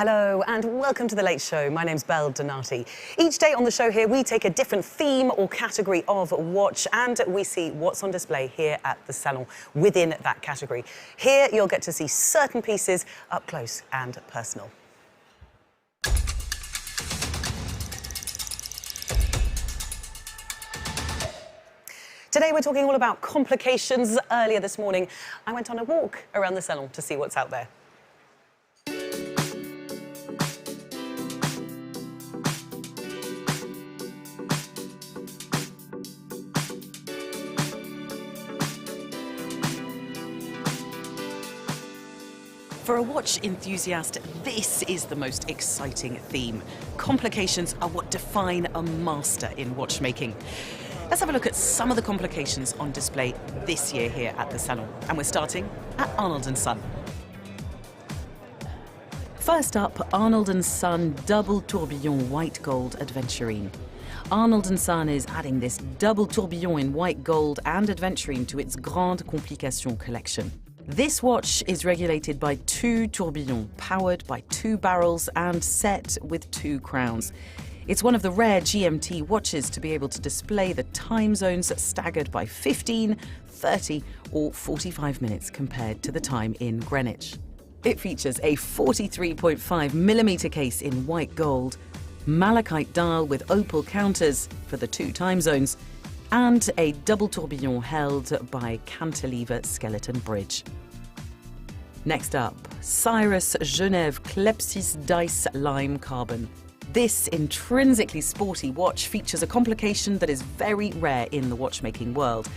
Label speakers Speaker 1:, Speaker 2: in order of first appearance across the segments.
Speaker 1: Hello and welcome to The Late Show. My name's Belle Donati. Each day on the show here, we take a different theme or category of watch and we see what's on display here at the salon within that category. Here, you'll get to see certain pieces up close and personal. Today, we're talking all about complications. Earlier this morning, I went on a walk around the salon to see what's out there. For a watch enthusiast, this is the most exciting theme. Complications are what define a master in watchmaking. Let's have a look at some of the complications on display this year here at the salon. And we're starting at Arnold & Son. First up, Arnold & Son Double Tourbillon White Gold Adventurine. Arnold & Son is adding this double tourbillon in white gold and adventurine to its Grande Complication collection. This watch is regulated by two tourbillons, powered by two barrels and set with two crowns. It's one of the rare GMT watches to be able to display the time zones staggered by 15, 30 or 45 minutes compared to the time in Greenwich. It features a 43.5mm case in white gold, malachite dial with opal counters for the two time zones, and a double tourbillon held by cantilever skeleton bridge. Next up, Cyrus Genève Klepsis Dice Lime Carbon. This intrinsically sporty watch features a complication that is very rare in the watchmaking world.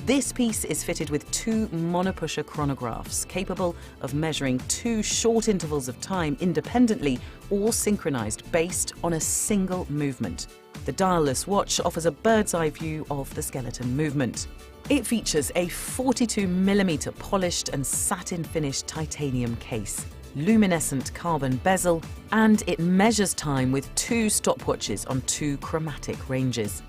Speaker 1: This piece is fitted with two monopusher chronographs, capable of measuring two short intervals of time independently or synchronized based on a single movement. The dial-less watch offers a bird's-eye view of the skeleton movement. It features a 42mm polished and satin-finished titanium case, luminescent carbon bezel, and it measures time with two stopwatches on two chromatic ranges.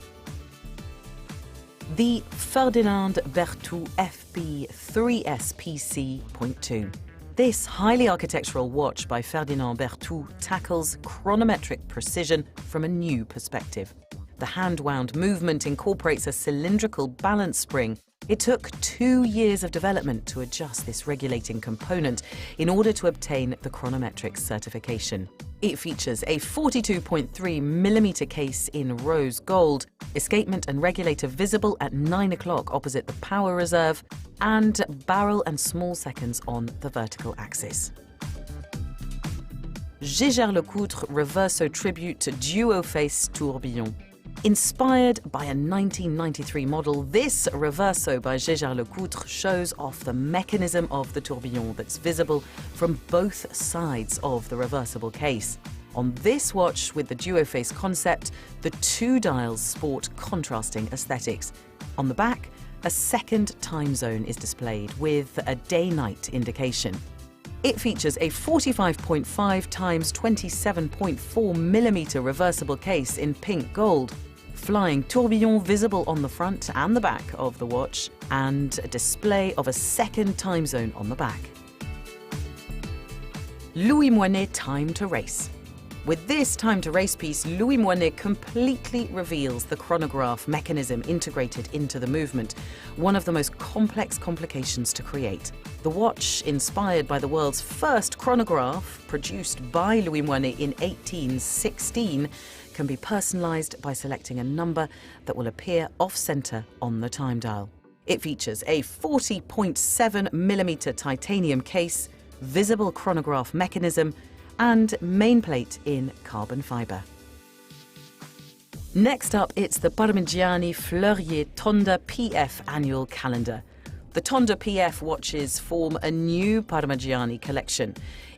Speaker 1: The Ferdinand Berthoud FP 3S PC.2. This highly architectural watch by Ferdinand Berthoud tackles chronometric precision from a new perspective. The hand-wound movement incorporates a cylindrical balance spring. It took 2 years of development to adjust this regulating component in order to obtain the chronometric certification. It features a 42.3mm case in rose gold, escapement and regulator visible at 9 o'clock opposite the power reserve, and barrel and small seconds on the vertical axis. Jaeger-LeCoultre Reverso Tribute Duo Face Tourbillon. Inspired by a 1993 model, this Reverso by Jaeger-LeCoultre shows off the mechanism of the tourbillon that's visible from both sides of the reversible case. On this watch, with the duo face concept, the two dials sport contrasting aesthetics. On the back, a second time zone is displayed with a day-night indication. It features a 45.5 times 27.4mm reversible case in pink gold, flying tourbillon visible on the front and the back of the watch, and a display of a second time zone on the back. Louis Moinet Time to Race. With this Time to Race piece, Louis Moinet completely reveals the chronograph mechanism integrated into the movement, one of the most complex complications to create. The watch, inspired by the world's first chronograph, produced by Louis Moinet in 1816, can be personalized by selecting a number that will appear off-center on the time dial. It features a 40.7mm titanium case, visible chronograph mechanism, and main plate in carbon fiber. Next up, it's the Parmigiani Fleurier Tonda PF annual calendar. The Tonda PF watches form a new Parmigiani collection.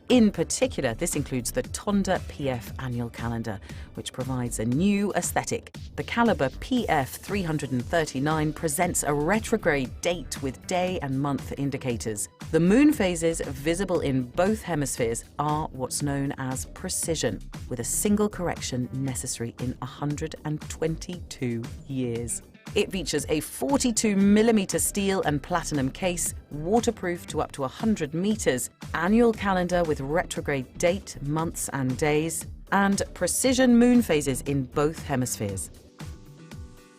Speaker 1: In particular, this includes the Tonda PF annual calendar, which provides a new aesthetic. The caliber PF 339 presents a retrograde date with day and month indicators. The moon phases visible in both hemispheres are what's known as precision, with a single correction necessary in 122 years. It features a 42mm steel and platinum case, waterproof to up to 100 meters, annual calendar with retrograde date, months and days, and precision moon phases in both hemispheres.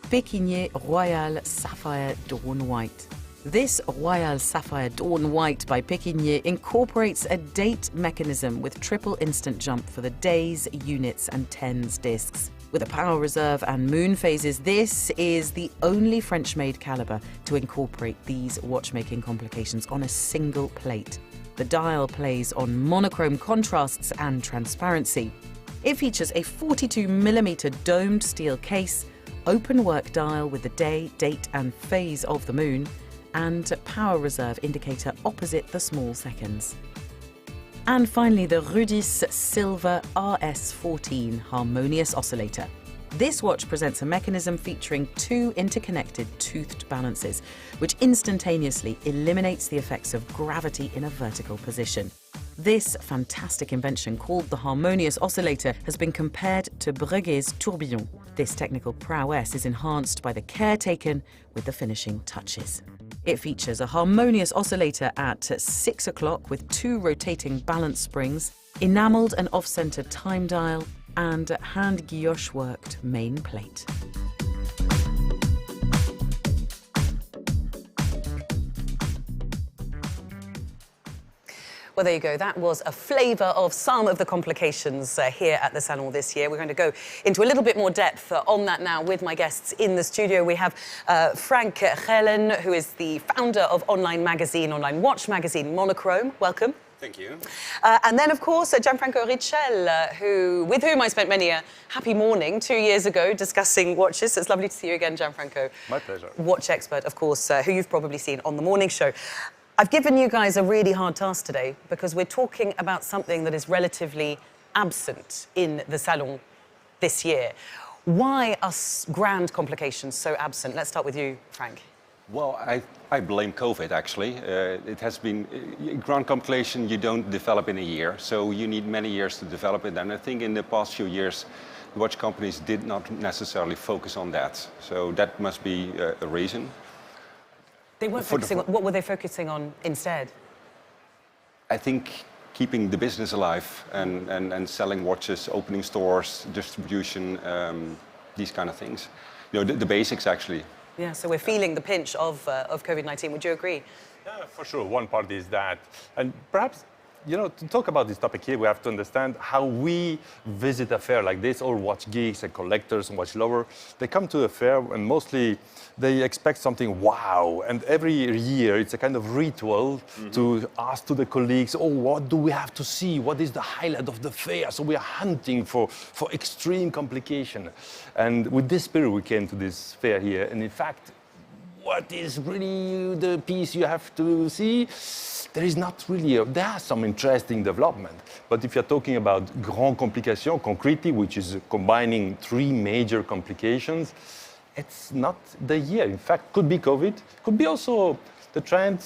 Speaker 1: Pékinier Royal Sapphire Dawn White. This Royal Sapphire Dawn White by Pékinier incorporates a date mechanism with triple instant jump for the days, units and tens discs. With a power reserve and moon phases, this is the only French-made caliber to incorporate these watchmaking complications on a single plate. The dial plays on monochrome contrasts and transparency. It features a 42mm domed steel case, open work dial with the day, date and phase of the moon, and power reserve indicator opposite the small seconds. And finally, the Rudis Silver RS14 Harmonious Oscillator. This watch presents a mechanism featuring two interconnected toothed balances, which instantaneously eliminates the effects of gravity in a vertical position. This fantastic invention, called the Harmonious Oscillator, has been compared to Breguet's tourbillon. This technical prowess is enhanced by the care taken with the finishing touches. It features a harmonious oscillator at 6 o'clock with two rotating balance springs, enameled and off-center time dial, and hand guilloche-worked main plate. Well, there you go. That was a flavour of some of the complications here at the Salon this year. We're going to go into a little bit more depth on that now with my guests in the studio. We have Frank Gelen, who is the founder of online watch magazine Monochrome. Welcome.
Speaker 2: Thank you.
Speaker 1: And then, of course, Gianfranco Richel, with whom I spent many a happy morning 2 years ago discussing watches. It's lovely to see you again, Gianfranco.
Speaker 2: My pleasure.
Speaker 1: Watch expert, of course, who you've probably seen on the morning show. I've given you guys a really hard task today because we're talking about something that is relatively absent in the Salon this year. Why are grand complications so absent? Let's start with you, Frank.
Speaker 2: Well, I blame COVID, actually. It has been, grand complication you don't develop in a year, so you need many years to develop it. And I think in the past few years, watch companies did not necessarily focus on that. So that must be a reason.
Speaker 1: They weren't focusing on, what were they focusing on instead?
Speaker 2: I think keeping the business alive and selling watches, opening stores, distribution, these kind of things. You know, the basics, actually.
Speaker 1: Yeah, so we're feeling the pinch of COVID-19. Would you agree?
Speaker 3: Yeah, for sure. One part is that. And perhaps, you know, to talk about this topic here, we have to understand how we visit a fair like this. All watch geeks and collectors and watch lovers, they come to a fair and mostly they expect something wow. And every year it's a kind of ritual to ask to the colleagues, oh, what do we have to see? What is the highlight of the fair? So we are hunting for extreme complication. And with this spirit, we came to this fair here. And in fact, what is really the piece you have to see? There is not really, there are some interesting development. But if you're talking about grand complication, concretely, which is combining three major complications, it's not the year. In fact, could be COVID, could be also the trend.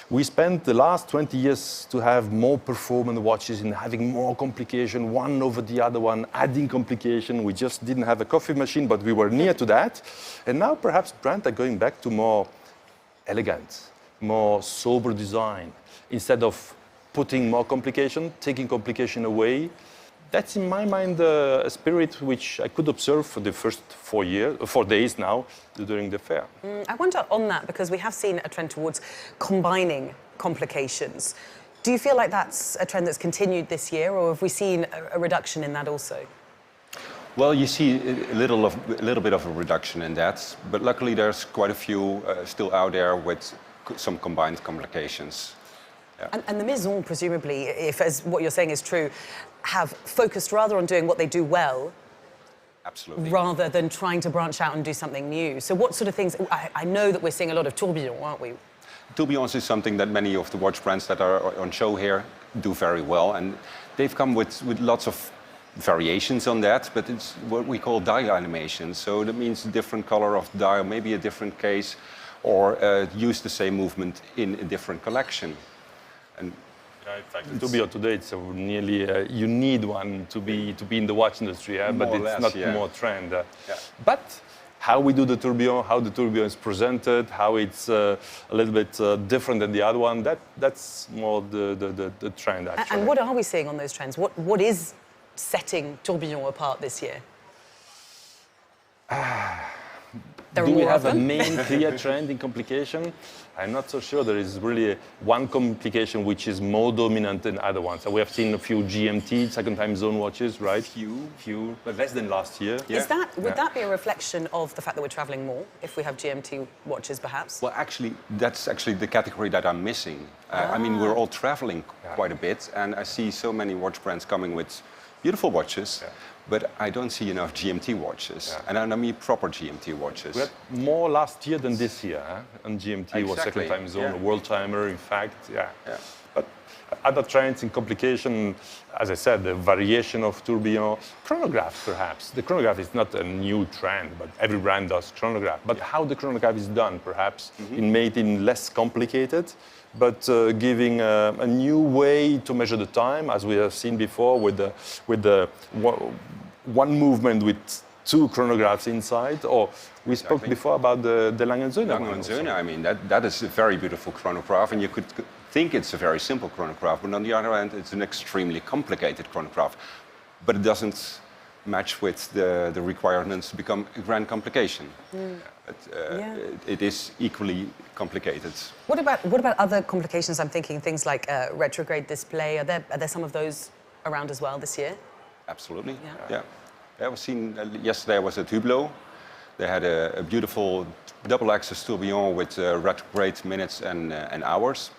Speaker 3: We spent the last 20 years to have more performant watches and having more complication, one over the other one, adding complication. We just didn't have a coffee machine, but we were near to that. And now perhaps brands are going back to more elegant, more sober design. Instead of putting more complication, taking complication away. That's in my mind a spirit which I could observe for the first 4 days now during the fair.
Speaker 1: I wonder on that, because we have seen a trend towards combining complications. Do you feel like that's a trend that's continued this year, or have we seen a reduction in that also?
Speaker 2: Well, you see a little bit of a reduction in that, but luckily there's quite a few still out there with some combined complications. Yeah.
Speaker 1: And the Maison, presumably, if as what you're saying is true, have focused rather on doing what they do well.
Speaker 2: Absolutely.
Speaker 1: Rather than trying to branch out and do something new. So what sort of things, I know that we're seeing a lot of tourbillons, aren't we?
Speaker 2: Tourbillons is something that many of the watch brands that are on show here do very well. And they've come with lots of variations on that, but it's what we call dial animation. So that means a different color of the dial, maybe a different case, or use the same movement in a different collection. And
Speaker 3: yeah, in fact, the tourbillon today, it's nearly you need one to be in the watch industry, but it's not more trend.
Speaker 2: Yeah.
Speaker 3: But how we do the tourbillon, how the tourbillon is presented, how it's a little bit different than the other one. That's more the trend, actually.
Speaker 1: And what are we seeing on those trends? What is setting tourbillon apart this year?
Speaker 3: Do we have a main clear trend in complication? I'm not so sure. There is really one complication which is more dominant than other ones. So we have seen a few GMT, second time zone watches, right? Few, but less than last year.
Speaker 1: Yeah. Would that be a reflection of the fact that we're traveling more, if we have GMT watches, perhaps?
Speaker 2: Well, actually, that's actually the category that I'm missing. I mean, we're all traveling quite a bit, and I see so many watch brands coming with beautiful watches. Yeah. But I don't see enough GMT watches, and I mean proper GMT watches.
Speaker 3: We had more last year than this year, and GMT was second time zone, a world timer, in fact, But other trends in complication, as I said, the variation of tourbillon, chronograph perhaps. The chronograph is not a new trend, but every brand does chronograph. But how the chronograph is done, perhaps, in making less complicated, but giving a new way to measure the time, as we have seen before, with the one movement with two chronographs inside. Or we spoke before about the Lange & Söhne.
Speaker 2: Lange & Söhne, I mean, that is a very beautiful chronograph, and you could think it's a very simple chronograph, but on the other hand, it's an extremely complicated chronograph. But it doesn't match with the requirements to become a grand complication. But, it is equally complicated.
Speaker 1: What about other complications? I'm thinking things like retrograde display. Are there some of those around as well this year?
Speaker 2: Absolutely. Yeah. I was seen yesterday. Was at Hublot. They had a beautiful double-axis tourbillon with retrograde minutes and hours,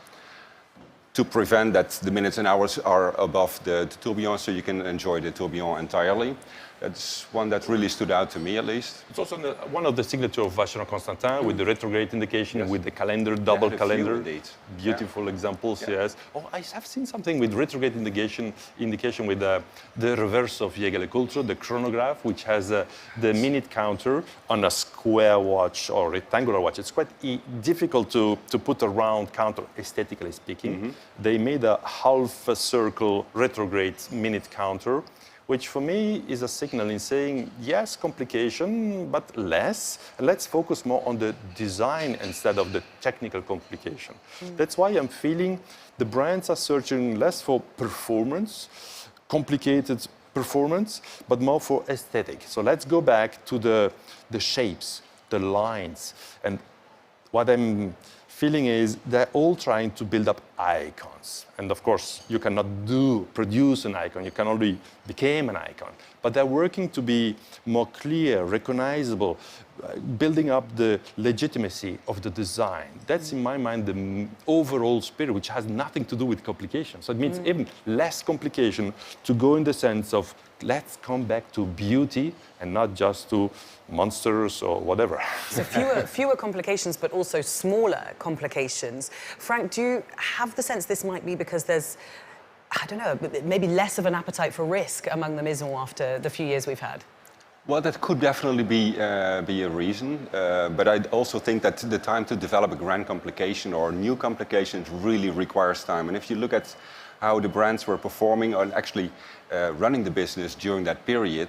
Speaker 2: to prevent that the minutes and hours are above the tourbillon, so you can enjoy the tourbillon entirely. That's one that really stood out to me, at least.
Speaker 3: It's also one of the signature of Vacheron Constantin with the retrograde indication, with the calendar, double calendar. Beautiful examples, yes. Oh, I have seen something with retrograde indication with the reverse of Jägerle Culture, the chronograph, which has the minute counter on a square watch or rectangular watch. It's quite difficult to put a round counter, aesthetically speaking. They made a half a circle retrograde minute counter, which for me is a signal in saying, yes, complication, but less. Let's focus more on the design instead of the technical complication. That's why I'm feeling the brands are searching less for performance, complicated performance, but more for aesthetic. So let's go back to the shapes, the lines. And what I'm feeling is they're all trying to build up icons. And of course, you cannot produce an icon, you can only become an icon. But they're working to be more clear, recognizable, building up the legitimacy of the design. That's, in my mind, the overall spirit, which has nothing to do with complication. So it means even less complication to go in the sense of let's come back to beauty and not just to monsters or whatever.
Speaker 1: So fewer complications, but also smaller complications. Frank, do you have the sense this might be because there's, I don't know, maybe less of an appetite for risk among the maisons after the few years we've had?
Speaker 2: Well, that could definitely be a reason, but I also think that the time to develop a grand complication or new complications really requires time. And if you look at how the brands were performing and actually running the business during that period,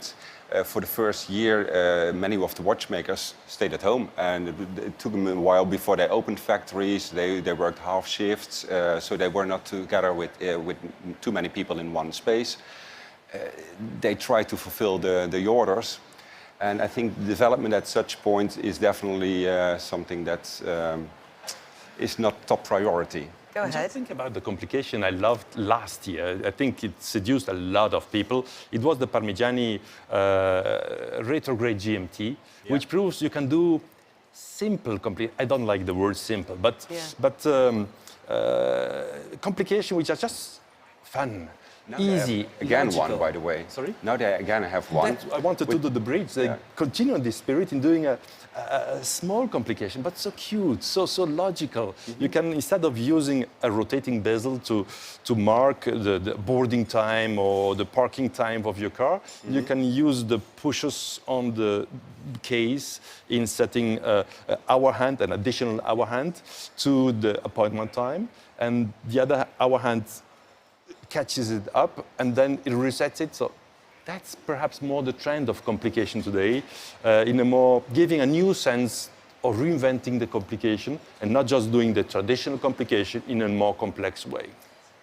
Speaker 2: for the first year, many of the watchmakers stayed at home, and it took them a while before they opened factories. They worked half shifts, so they were not together with too many people in one space. They tried to fulfill the orders, and I think development at such point is definitely something that is not top priority.
Speaker 1: Go ahead.
Speaker 3: I think about the complication I loved last year. I think it seduced a lot of people. It was the Parmigiani retrograde GMT, which proves you can do simple I don't like the word simple, but complication which are just fun.
Speaker 2: Now
Speaker 3: easy,
Speaker 2: again
Speaker 3: logical.
Speaker 2: one, by the way.
Speaker 3: Sorry?
Speaker 2: Now they again have one.
Speaker 3: I wanted to do the bridge. They continue on this spirit in doing a small complication, but so cute, so logical. You can, instead of using a rotating bezel to mark the boarding time or the parking time of your car, you can use the pushes on the case in setting hour hand, an additional hour hand to the appointment time, and the other hour hand catches it up and then it resets it. So that's perhaps more the trend of complication today, in a more giving a new sense of reinventing the complication and not just doing the traditional complication in a more complex way.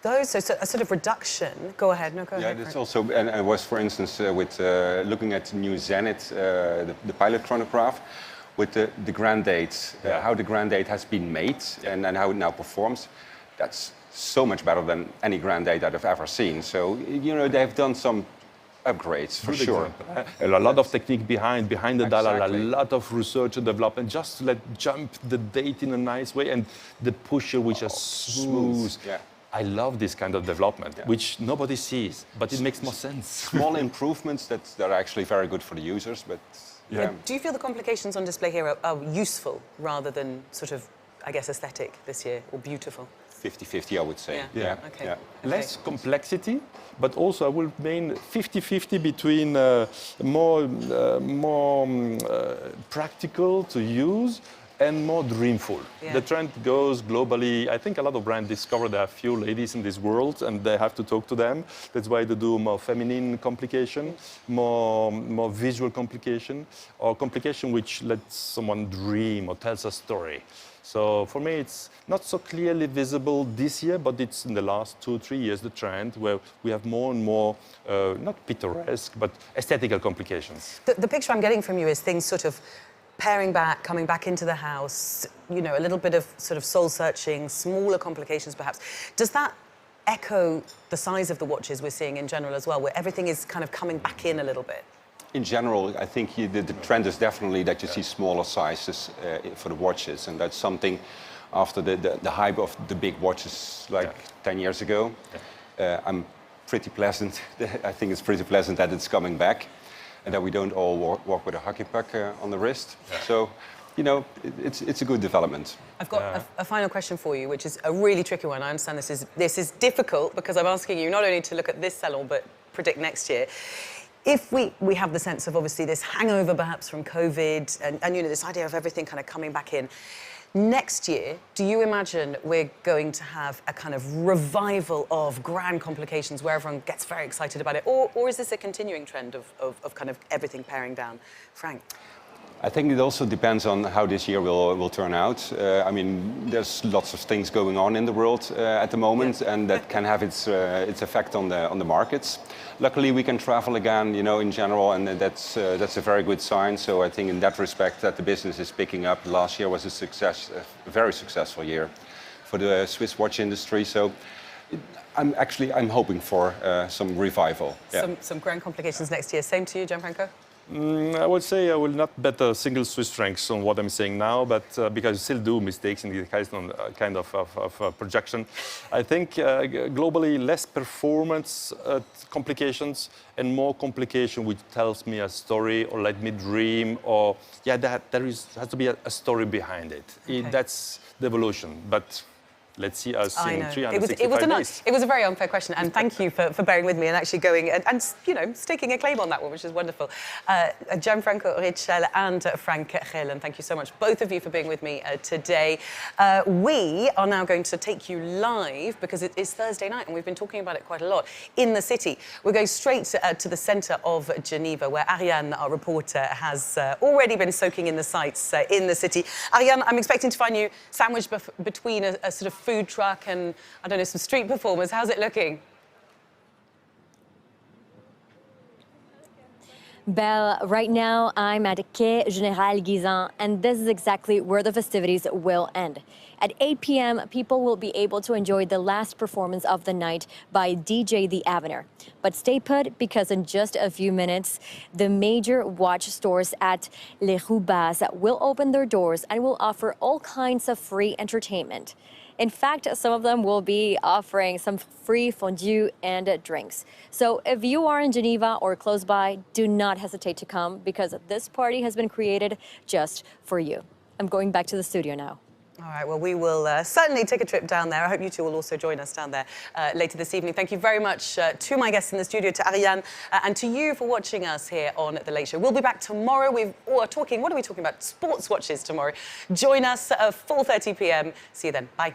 Speaker 4: So a sort of reduction. Go ahead. No, go ahead.
Speaker 2: Yeah, that's also, and I was, for instance, with looking at the new Zenith, the pilot chronograph, with the grand date, how the grand date has been made and how it now performs. That's so much better than any grand date that I've ever seen. So, you know, they've done some upgrades for sure.
Speaker 3: A lot of technique behind the dial, a lot of research and development, just to jump the date in a nice way, and the pusher which is smooth.
Speaker 2: Yeah.
Speaker 3: I love this kind of development, which nobody sees, but it makes more sense.
Speaker 2: Small improvements that are actually very good for the users, but yeah.
Speaker 4: Do you feel the complications on display here are useful rather than sort of, I guess, aesthetic this year, or beautiful?
Speaker 2: 50-50, I would say.
Speaker 4: Yeah. Okay.
Speaker 2: Yeah.
Speaker 3: Less complexity, but also I will mean 50-50 between more practical to use and more dreamful.
Speaker 4: Yeah.
Speaker 3: The trend goes globally. I think a lot of brands discover there are few ladies in this world and they have to talk to them. That's why they do more feminine complication, more visual complication, or complication which lets someone dream or tells a story. So for me, it's not so clearly visible this year, but it's in the last 2-3 years, the trend where we have more and more, not picturesque, but aesthetical complications.
Speaker 4: The picture I'm getting from you is things sort of paring back, coming back into the house, you know, a little bit of sort of soul searching, smaller complications perhaps. Does that echo the size of the watches we're seeing in general as well, where everything is kind of coming back in a little bit?
Speaker 2: In general, I think the trend is definitely that you see smaller sizes for the watches, and that's something after the hype of the big watches like 10 years ago. I'm pretty pleasant. I think it's pretty pleasant that it's coming back, and that we don't all walk with a hockey puck on the wrist. So, you know, it's a good development.
Speaker 4: I've got a final question for you, which is a really tricky one. I understand this is difficult because I'm asking you not only to look at this salon, but predict next year. If we have the sense of obviously this hangover perhaps from COVID and you know, this idea of everything kind of coming back in, next year, do you imagine we're going to have a kind of revival of grand complications where everyone gets very excited about it? Or is this a continuing trend of kind of everything paring down? Frank?
Speaker 2: I think it also depends on how this year will turn out. I mean, there's lots of things going on in the world at the moment, and that can have its effect on the markets. Luckily, we can travel again, you know, in general, and that's a very good sign. So I think in that respect that the business is picking up. Last year was a very successful year for the Swiss watch industry. So I'm hoping for some revival.
Speaker 4: Some grand complications next year. Same to you, Gianfranco?
Speaker 3: I would say I will not bet a single Swiss francs on what I'm saying now, but because you still do mistakes in the kind of projection. I think globally less performance complications and more complication which tells me a story or let me dream, or that there has to be a story behind it.
Speaker 4: Okay.
Speaker 3: That's the evolution. But let's see us in 365 days.
Speaker 4: It was a very unfair question, and thank you for bearing with me and actually going and you know, staking a claim on that one, which is wonderful. Gianfranco Richel and Frank Gehlen, thank you so much, both of you, for being with me today. We are now going to take you live, because it is Thursday night, and we've been talking about it quite a lot, in the city. We're going straight to the centre of Geneva, where Ariane, our reporter, has already been soaking in the sights in the city. Ariane, I'm expecting to find you sandwiched between a sort of food truck and, I don't know, some street performers. How's it looking?
Speaker 5: Belle, right now I'm at Quai Général Guisan, and this is exactly where the festivities will end. At 8 p.m., people will be able to enjoy the last performance of the night by DJ The Avener. But stay put, because in just a few minutes, the major watch stores at Les Rues Basses will open their doors and will offer all kinds of free entertainment. In fact, some of them will be offering some free fondue and drinks. So if you are in Geneva or close by, do not hesitate to come, because this party has been created just for you. I'm going back to the studio now.
Speaker 4: All right, well, we will certainly take a trip down there. I hope you two will also join us down there later this evening. Thank you very much to my guests in the studio, to Ariane, and to you for watching us here on The Late Show. We'll be back tomorrow. What are we talking about? Sports watches tomorrow. Join us at 4:30 p.m. See you then. Bye.